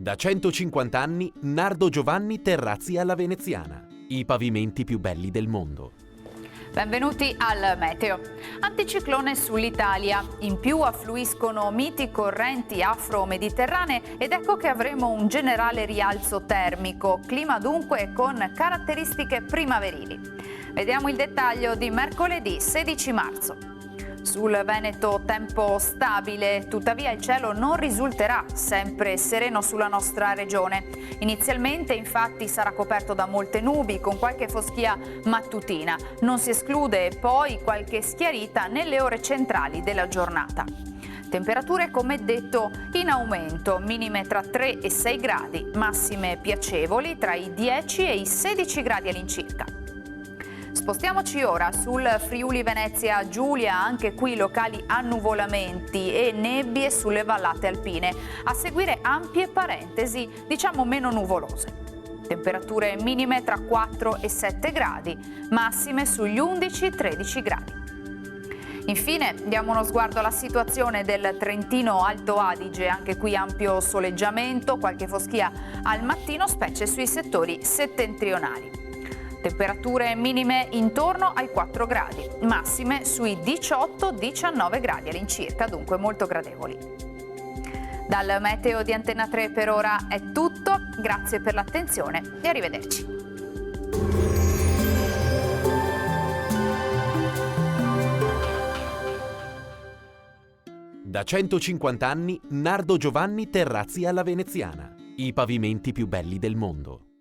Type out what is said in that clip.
Da 150 anni Nardo Giovanni Terrazzi alla Veneziana. I pavimenti più belli del mondo. Benvenuti al Meteo. Anticiclone sull'Italia. In più affluiscono miti correnti afro-mediterranee ed ecco che avremo un generale rialzo termico. Clima dunque con caratteristiche primaverili. Vediamo il dettaglio di mercoledì 16 marzo. Sul Veneto tempo stabile, tuttavia il cielo non risulterà sempre sereno sulla nostra regione. Inizialmente infatti sarà coperto da molte nubi con qualche foschia mattutina. Non si esclude poi qualche schiarita nelle ore centrali della giornata. Temperature come detto in aumento, minime tra 3 e 6 gradi, massime piacevoli tra i 10 e i 16 gradi all'incirca. Spostiamoci ora sul Friuli Venezia Giulia, anche qui locali annuvolamenti e nebbie sulle vallate alpine, a seguire ampie parentesi, diciamo meno nuvolose. Temperature minime tra 4 e 7 gradi, massime sugli 11-13 gradi. Infine diamo uno sguardo alla situazione del Trentino Alto Adige, anche qui ampio soleggiamento, qualche foschia al mattino, specie sui settori settentrionali. Temperature minime intorno ai 4 gradi, massime sui 18-19 gradi all'incirca, dunque molto gradevoli. Dal Meteo di Antenna 3 per ora è tutto, grazie per l'attenzione e arrivederci. Da 150 anni Nardo Giovanni Terrazzi alla Veneziana. I pavimenti più belli del mondo.